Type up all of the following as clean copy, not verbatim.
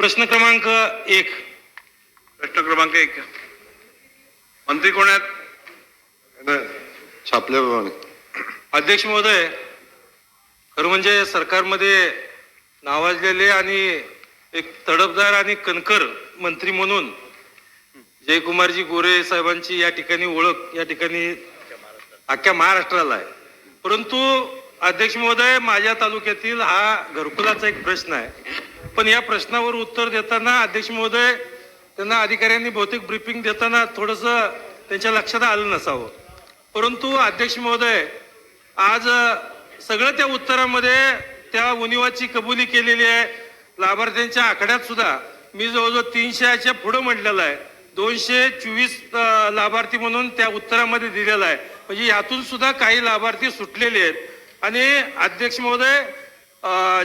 प्रश्न क्रमांक 1. प्रश्न क्रमांक 1. मंत्री कोण आहेत? छापल्याप्रमाणे. अध्यक्ष महोदय, खरं म्हणजे सरकारमध्ये नावाजलेले आणि एक तडफदार आणि कणखर मंत्री म्हणून जयकुमारजी गोरे साहेबांची या ठिकाणी ओळख या ठिकाणी अख्ख्या महाराष्ट्राला आहे. परंतु अध्यक्ष महोदय, माझ्या तालुक्यातील हा घरकुलाचा एक प्रश्न आहे. पण या प्रश्नावर उत्तर देताना अध्यक्ष महोदय त्यांना अधिकाऱ्यांनी बहुतेक ब्रीफिंग देताना थोडंसं त्यांच्या लक्षात आलं नसावं. परंतु अध्यक्ष महोदय, आज सगळं त्या उत्तरामध्ये त्या उणिवाची कबुली केलेली आहे. लाभार्थ्यांच्या आकड्यात सुद्धा मी जवळजवळ 300च्या पुढं म्हटलेलं आहे. 224 लाभार्थी म्हणून त्या उत्तरामध्ये दिलेला आहे. म्हणजे यातून सुद्धा काही लाभार्थी सुटलेले आहेत. आणि अध्यक्ष महोदय,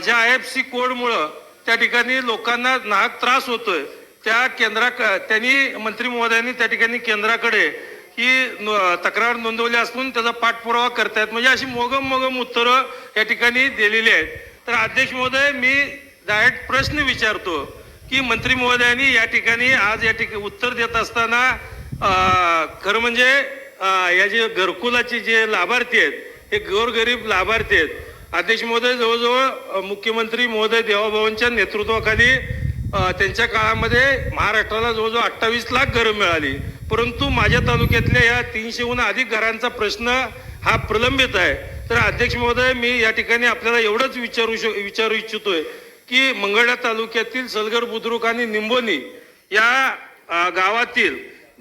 ज्या IFC कोडमुळं त्या ठिकाणी लोकांना नाहक त्रास होतोय, त्या त्यांनी मंत्री महोदयांनी त्या ठिकाणी केंद्राकडे ही तक्रार नोंदवली असून त्याचा पाठपुरावा करतायत. म्हणजे अशी मोगम उत्तरं या ठिकाणी दिलेली आहेत. तर अध्यक्ष महोदय, मी डायरेक्ट प्रश्न विचारतो की मंत्री महोदयांनी या ठिकाणी आज या ठिकाणी उत्तर देत असताना खरं म्हणजे या जे घरकुलाचे जे लाभार्थी आहेत हे गोरगरीब लाभार्थी आहेत. अध्यक्ष महोदय, जवळजवळ मुख्यमंत्री महोदय देवाभाऊंच्या नेतृत्वाखाली त्यांच्या काळामध्ये महाराष्ट्राला जवळजवळ 28 लाख घरं मिळाली. परंतु माझ्या तालुक्यातल्या या 300हून अधिक घरांचा प्रश्न हा प्रलंबित आहे. तर अध्यक्ष महोदय, मी या ठिकाणी आपल्याला एवढंच विचारू इच्छितोय की मंगळवेढा तालुक्यातील सलगर, बुद्रुक आणि निंबोनी या गावातील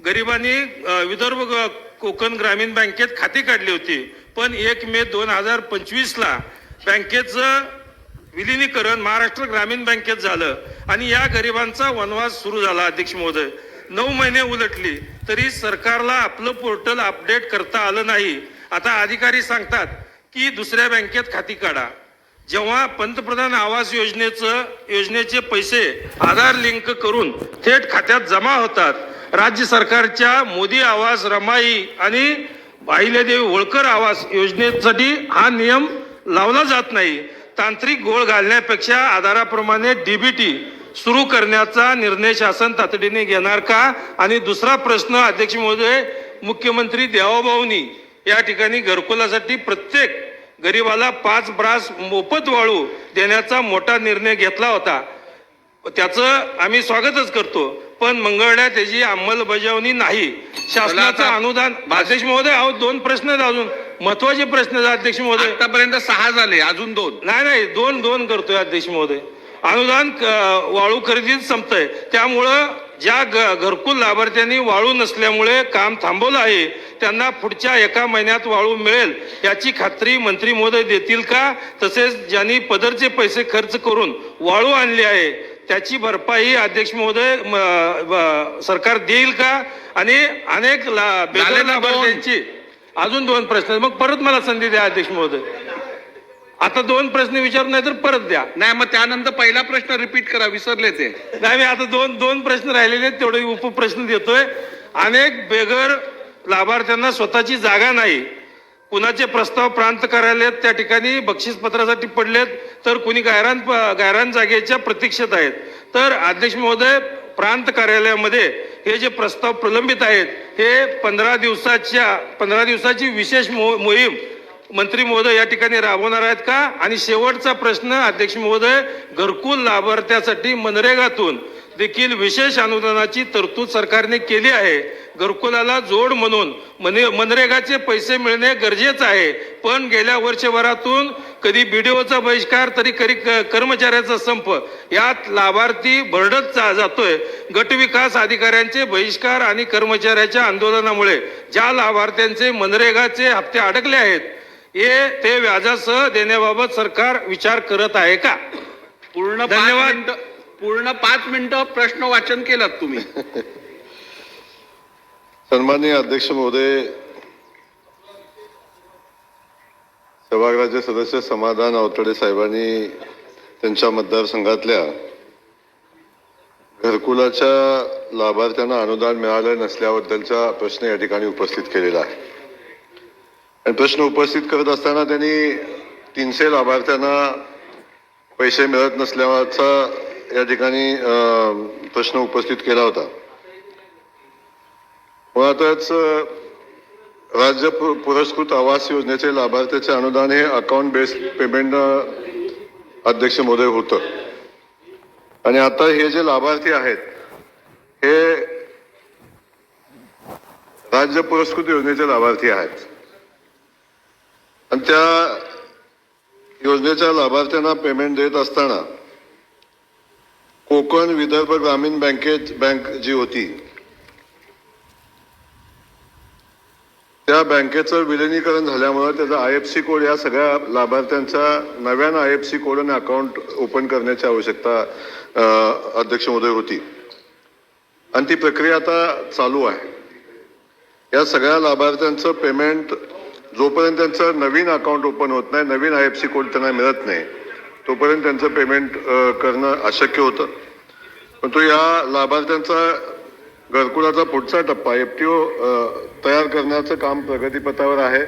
गरिबांनी विदर्भ कोकण ग्रामीण बँकेत खाती काढली होती. पण 1 मे 2025ला बँकेचं विलिनीकरण महाराष्ट्र ग्रामीण बँकेत झालं आणि या गरिबांचा वनवास सुरू झाला. अध्यक्ष महोदय, 9 महिने उलटली तरी सरकारला आपलं पोर्टल अपडेट करता आलं नाही. आता अधिकारी सांगतात की दुसऱ्या बँकेत खाती काढा. जेव्हा पंतप्रधान आवास योजनेचे पैसे आधार लिंक करून थेट खात्यात जमा होतात, राज्य सरकारच्या मोदी आवास, रमाई आणि अहिल्यादेवी होळकर आवास योजनेसाठी हा नियम लावला जात नाही. तांत्रिक गोळ घालण्यापेक्षा आधाराप्रमाणे DBT सुरू करण्याचा निर्णय शासन तातडीने घेणार का? आणि दुसरा प्रश्न अध्यक्ष महोदय, मुख्यमंत्री देवाभाऊंनी या ठिकाणी घरकुलासाठी प्रत्येक गरीबाला 5 ब्रास मोफत वाळू देण्याचा मोठा निर्णय घेतला होता. त्याचं आम्ही स्वागतच करतो. पण मंगळवेढ्यात त्याची अंमलबजावणी नाही. शासनाचं अनुदान. अध्यक्ष महोदय, अहो 2 प्रश्न आहेत, अजून महत्वाचे प्रश्न आहेत अध्यक्ष महोदय. आतापर्यंत 6 झाले, अजून 2. नाही, 2 करतोय अध्यक्ष महोदय. अनुदान वाळू खरेदीत संपतंय. त्यामुळं ज्या घरकुल लाभार्थ्यांनी वाळू नसल्यामुळे काम थांबवलं आहे त्यांना पुढच्या 1 महिन्यात वाळू मिळेल याची खात्री मंत्री महोदय देतील का? तसेच ज्यांनी पदरचे पैसे खर्च करून वाळू आणली आहे त्याची भरपाई अध्यक्ष महोदय सरकार देईल का? आणि अनेक बेघर लाभार्थ्यांची. अजून 2 प्रश्न, मग परत मला संधी द्या अध्यक्ष महोदय. आता 2 प्रश्न विचारू, नाही तर परत द्या. नाही, मग त्यानंतर पहिला प्रश्न रिपीट करा, विसरले ते. नाही, मी आता दोन प्रश्न राहिलेले आहेत, तेवढे उपप्रश्न देतोय. अनेक बेघर लाभार्थ्यांना स्वतःची जागा नाही. कुणाचे प्रस्ताव प्रांत कार्यालयात त्या ठिकाणी बक्षीसपत्रासाठी पडलेत, तर कुणी गायरान जागेच्या प्रतीक्षेत आहेत. तर अध्यक्ष महोदय, प्रांत कार्यालयामध्ये हे जे प्रस्ताव प्रलंबित आहेत हे 15 दिवसाची विशेष मोहीम मंत्री महोदय या ठिकाणी राबवणार आहेत का? आणि शेवटचा प्रश्न अध्यक्ष महोदय, घरकुल लाभार्थ्यासाठी मनरेगातून देखील विशेष अनुदानाची तरतूद सरकारने केली आहे. घरकुलाला जोड म्हणून मनरेगाचे पैसे मिळणे गरजेचं आहे. पण गेल्या वर्षभरातून कधी BDOचा बहिष्कार, तरी कर्मचाऱ्याचा संप, यात लाभार्थी भरडत जातोय. गटविकास अधिकाऱ्यांचे बहिष्कार आणि कर्मचाऱ्याच्या आंदोलनामुळे ज्या लाभार्थ्यांचे मनरेगाचे हप्ते अडकले आहेत ते व्याजासह देण्याबाबत सरकार विचार करत आहे का? धन्यवाद. पूर्ण 5 मिनिटं प्रश्न वाचन केलं तुम्ही. सन्माननीय अध्यक्ष महोदय, सभागृहाचे सदस्य समाधान आवतडे साहेबांनी त्यांच्या मतदारसंघातल्या घरकुलाच्या लाभार्थ्यांना अनुदान मिळालं नसल्याबद्दलचा प्रश्न या ठिकाणी उपस्थित केलेला आहे. आणि प्रश्न उपस्थित करत असताना त्यांनी 300 लाभार्थ्यांना पैसे मिळत नसल्याचा या ठिकाणी प्रश्न उपस्थित केला होता. मुळातच राज्य पुरस्कृत आवास योजनेचे लाभार्थ्याचे अनुदान हे अकाउंट बेस्ड पेमेंट अध्यक्ष महोदय होतं. आणि आता हे जे लाभार्थी आहेत हे राज्य पुरस्कृत योजनेचे लाभार्थी आहेत आणि त्या योजनेच्या लाभार्थ्यांना पेमेंट देत असताना कोकण विदर्भ ग्रामीण बँक जी होती त्या बँकेचं विलिनीकरण झाल्यामुळे त्याचा IFSC कोड या सगळ्या लाभार्थ्यांच्या नव्यानं IFSC कोडने अकाउंट ओपन करण्याची आवश्यकता अध्यक्ष महोदय होती आणि ती प्रक्रिया आता चालू आहे. या सगळ्या लाभार्थ्यांचं पेमेंट जोपर्यंत त्यांचं नवीन अकाउंट ओपन होत नाही, नवीन IFSC कोड त्यांना मिळत नाही, तोपर्यंत त्यांचं पेमेंट करणं अशक्य होतं. परंतु या लाभार्थ्यांचा घरकुलाचा पुढचा टप्पा FTO तयार करण्याचं काम प्रगतीपथावर आहे.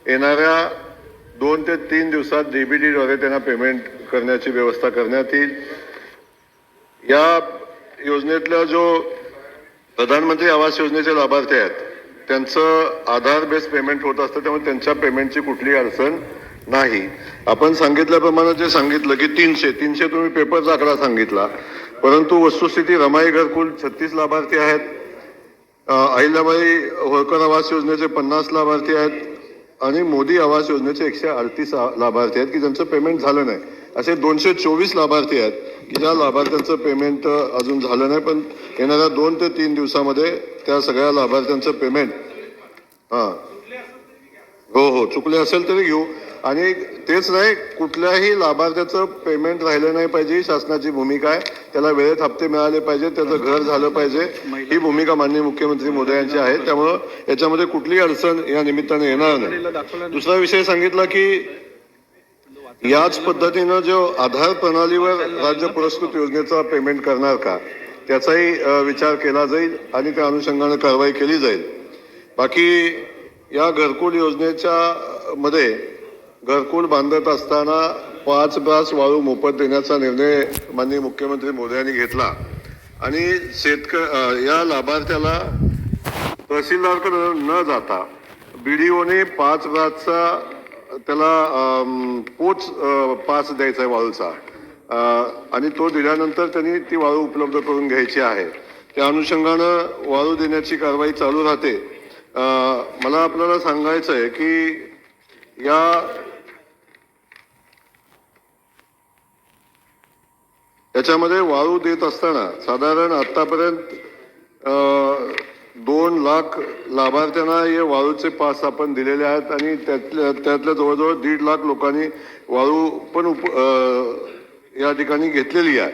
येणाऱ्या 2 ते 3 दिवसात DBT द्वारे त्यांना पेमेंट करण्याची व्यवस्था करण्यात येईल. या योजनेतल्या जो प्रधानमंत्री आवास योजनेचे लाभार्थी आहेत त्यांचं आधार बेस पेमेंट होत असतं, त्यामुळे त्यांच्या पेमेंटची कुठलीही अडचण नाही. आपण सांगितल्याप्रमाणे जे सांगितलं की 300 तुम्ही पेपरचा आकडा सांगितला, परंतु वस्तुस्थिती रमाई घरकुल 36 लाभार्थी आहेत, अहिल्याबाई होळकर आवास योजनेचे 50 लाभार्थी आहेत आणि मोदी आवास योजनेचे 138 लाभार्थी आहेत की ज्यांचं पेमेंट झालं नाही. असे 224 लाभार्थी आहेत की ज्या लाभार्थ्यांचं पेमेंट अजून झालं नाही, पण येणाऱ्या 2 ते 3 दिवसामध्ये त्या सगळ्या लाभार्थ्यांचं पेमेंट हो चुकले असेल तरी घेऊ. आणि तेच नाही, कुठल्याही लाभार्थ्याचं पेमेंट राहिलं नाही पाहिजे, शासनाची भूमिका आहे. त्याला वेळेत हप्ते मिळाले पाहिजे, त्याचं घर झालं पाहिजे, ही भूमिका माननीय मुख्यमंत्री मोदयांची आहे. त्यामुळं याच्यामध्ये कुठलीही अडचण या निमित्ताने येणार नाही. दुसरा विषय सांगितला की याच पद्धतीनं जो आधार प्रणालीवर राज्य पुरस्कृत योजनेचा पेमेंट करणार का त्याचाही विचार केला जाईल आणि त्या अनुषंगाने कारवाई केली जाईल. बाकी या घरकुल योजनेच्या मध्ये घरकुल बांधत असताना 5 ब्रास वाळू मोफत देण्याचा निर्णय माननीय मुख्यमंत्री मोदयांनी घेतला आणि या लाभार्थ्याला तहसीलदारकडे न जाता BDOने 5 ब्रासचा त्याला पोच पास द्यायचा आहे वाळूचा आणि तो दिल्यानंतर त्यांनी ती वाळू उपलब्ध करून घ्यायची आहे. त्या अनुषंगानं वाळू देण्याची कारवाई चालू राहते. मला आपल्याला सांगायचं आहे की याच्यामध्ये वाळू देत असताना साधारण आतापर्यंत 2 लाख लाभार्थ्यांना हे वाळूचे पास आपण दिलेले आहेत आणि त्यातल्या जवळजवळ 1.5 लाख लोकांनी वाळू पण या ठिकाणी घेतलेली आहे,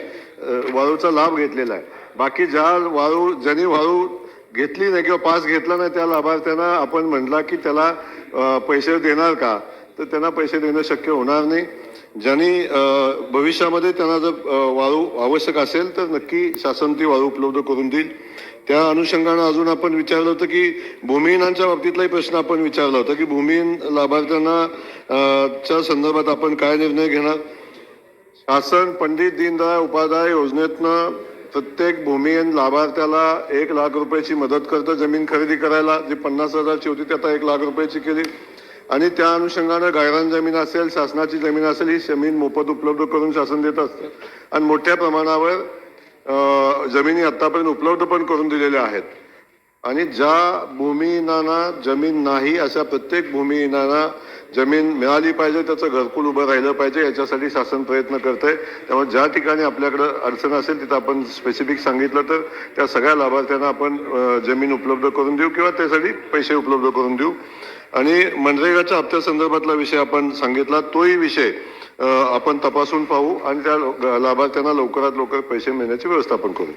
वाळूचा लाभ घेतलेला आहे. बाकी ज्यांनी वाळू घेतली नाही किंवा पास घेतला नाही त्या लाभार्थ्यांना आपण म्हटला की त्याला पैसे देणार का, तर त्यांना पैसे देणं शक्य होणार नाही. ज्यांनी भविष्यामध्ये त्यांना जर वाळू आवश्यक असेल तर नक्की शासन ती वाळू उपलब्ध करून देईल. त्या अनुषंगानं अजून आपण विचारलं होतं की भूमिहीनांच्या बाबतीतलाही प्रश्न आपण विचारला होता की भूमिहीन लाभार्थ्यांना च्या संदर्भात आपण काय निर्णय घेणार. शासन पंडित दीनदयाळ उपाध्याय योजनेतनं प्रत्येक भूमिहीन लाभार्थ्याला 1 लाख रुपयाची मदत करतं जमीन खरेदी करायला. जी 50,000ची होती ती आता 1 लाख रुपयाची केली आणि त्या अनुषंगानं गायरान जमीन असेल, शासनाची जमीन असेल, ही जमीन मोफत उपलब्ध करून शासन देत असतं आणि मोठ्या प्रमाणावर जमिनी आतापर्यंत उपलब्ध पण करून दिलेल्या आहेत. आणि ज्या भूमिहीनांना जमीन नाही अशा प्रत्येक भूमिहीनांना जमीन मिळाली पाहिजे, त्याचं घरकुल उभं राहिलं पाहिजे, याच्यासाठी शासन प्रयत्न करतंय. त्यामुळे ज्या ठिकाणी आपल्याकडं अडचण असेल तिथं आपण स्पेसिफिक सांगितलं तर त्या सगळ्या लाभार्थ्यांना आपण जमीन उपलब्ध करून देऊ किंवा त्यासाठी पैसे उपलब्ध करून देऊ. आणि मनरेगाच्या हप्त्या संदर्भातला विषय आपण सांगितला, तोही विषय आपण तपासून पाहू आणि त्या लाभार्थ्यांना लवकरात लवकर पैसे मिळण्याची व्यवस्था आपण करू.